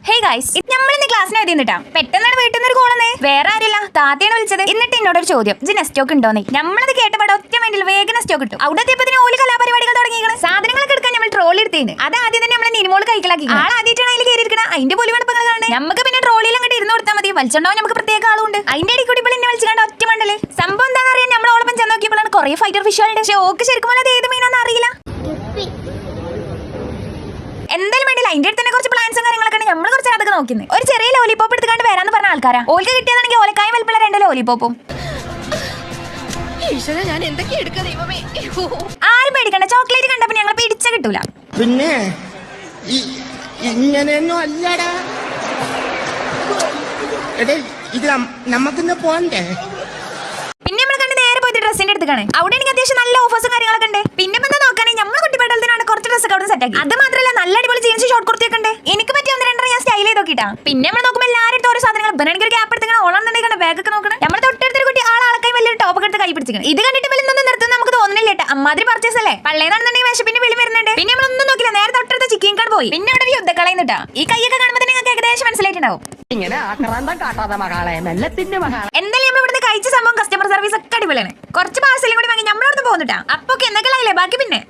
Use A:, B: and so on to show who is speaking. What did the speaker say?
A: Hey guys, നമ്മളിന്ന് ക്ലാസ്സിന് എഴുതിട്ടാ പെട്ടെന്നാണ് വീട്ടിൽ നിന്ന് ഒരു കോളെന്ന്. വേറെ ആരില്ല, താത്തയാണ് വിളിച്ചത്. എന്നിട്ട് എന്നോടൊരു ചോദ്യം, സ്റ്റോക്ക് ഉണ്ടോന്ന്. നമ്മളത് കേട്ടപാടെ ഒറ്റ മൈൻഡിൽ വേഗം സ്റ്റോക്ക് കിട്ടും. അവിടെ എത്തിയപ്പോ ഓല് കലാപരിപാടികൾ തുടങ്ങിയാണ്. സാധനങ്ങളൊക്കെ എടുക്കാൻ നമ്മൾ ട്രോളി എടുത്തേന്. അത് ആദ്യം തന്നെ നമ്മളെ നിനിമോൾ കൈക്കലാക്കി. ആദ്യമായിട്ടാണ് അതിൽ കയറിയിരിക്കണം. അതിന്റെ പോലും കാണുന്നത്. നമുക്ക് പിന്നെ ട്രോളിയിൽ അങ്ങോട്ട് ഇരുന്ന് കൊടുത്താൽ മതി. വലിച്ചുണ്ടാവും നമുക്ക് പ്രത്യേക ആളുണ്ട്. അതിന്റെ ഇടയിൽ കൂടി എന്നെ വിളിച്ചു കണ്ട ഒറ്റ മണ്ടല്ലേ. സംഭവം എന്താണെന്ന് അറിയാൻ നമ്മളോടൊപ്പം ചെന്ന് നോക്കിയപ്പോഴാണ് കുറെ ഫൈറ്റർ ഫിഷുകളുടെ. പക്ഷേ ഓക്ക് ശരിക്കും അത് ഏത് മീനാന്ന് അറിയില്ല. എന്തായാലും വേണ്ടില്ല, അതിന്റെ അടുത്ത് തന്നെ കുറച്ച് പ്ലാൻസും കാര്യങ്ങളൊക്കെ നമ്മൾ കുറച്ച് അതൊക്കെ നോക്കുന്നത്. ഒരു ചെറിയ ലോലിപോപ്പ് എടുത്തുകൊണ്ട് വരാന്ന് പറഞ്ഞ ആൾക്കാരാ. ഓൾക്ക് കിട്ടിയതാണെങ്കിൽ ഓലക്കായും വലിപ്പുള്ള 2 ലോലിപോപ്പും. ആരും പേടിക്കണ്ട, ചോക്ലേറ്റ് കണ്ടപ്പോ ഞങ്ങൾ പിടിച്ച കിട്ടൂല.
B: പിന്നെ ഇങ്ങനെയൊന്നും അല്ലടാ. എടേ ഇത് നമുക്കിന്ന് പോണ്ടേ?
A: പിന്നെ നമ്മൾ കണ്ട് നേരെ പോയിട്ട് ഡ്രസ്സിന്റെ അടുത്താണ്. അവിടെ എനിക്ക് അത്യാവശ്യം നല്ല ഓഫേഴ്സും കാര്യങ്ങളൊക്കെ ഉണ്ട്. പിന്നെ എന്താ നോക്കുകയാണെങ്കിൽ നമ്മൾ കുട്ടിപ്പേട്ടത്തിനാണ് കുറച്ച് ഡ്രസ്സൊക്കെ അവിടെ സെറ്റ് ആക്കി. അത് മാത്രമല്ല നല്ല അടിപൊളി ജീൻസ് ഷോർട്ട് കുർത്തിയൊക്കെ ഉണ്ട്. എനിക്ക് പറ്റിയ 1-2 ഞാൻ സ്റ്റൈൽ ചെയ്ത് നോക്കിട്ടാ. പിന്നെ നമ്മൾ നോക്കുമ്പോൾ എല്ലാവരും ഓരോ സാധനങ്ങൾ ബനാണെങ്കിൽ ഒരു ഗ്യാപ്പ് എടുത്തിങ്ങനെ ഓളാണെന്നുണ്ടെങ്കിൽ ബാഗൊക്കെ നോക്കണം. നമ്മൾ തൊട്ടടുത്തൊരു കുട്ടി ആളാളക്കായി വലിയൊരു ടോപ്പൊക്കെ എടുത്ത് കൈ പിടിച്ചിരിക്കണം. ഇത് കണ്ടിട്ട് വലിയൊന്നും നിർത്തുന്ന നമുക്ക് തോന്നുന്നില്ല കേട്ടോ. അമ്മാതിരി പർച്ചേസ് അല്ലേ. പള്ളേന്നാണെന്നുണ്ടെങ്കിൽ വിശപ്പിന്റെ വിളി വരുന്നുണ്ട്. പിന്നെ നമ്മളൊന്നും നോക്കില്ല, നേരെ തൊട്ടടുത്ത ചിക്കൻ കാർഡ് പോയി. പിന്നെ അവിടെ ഒരു യുദ്ധക്കളയുന്നിട്ടാ. ഈ കൈയൊക്കെ കാണുമ്പോൾ നിങ്ങൾക്ക് ഏകദേശം മനസ്സിലായിട്ടുണ്ടാവും. എന്തായാലും നമ്മൾ ഇവിടുന്ന് കഴിച്ച സംഭവം കസ്റ്റമർ സർവീസ് ഒക്കെ അടിപൊളിയാണ്. കുറച്ച് പാർസലും കൂടി വാങ്ങി നമ്മളവിടുന്ന് പോകുന്നുട്ടാ. അപ്പൊ എന്നൊക്കെ ബാക്കി പിന്നെ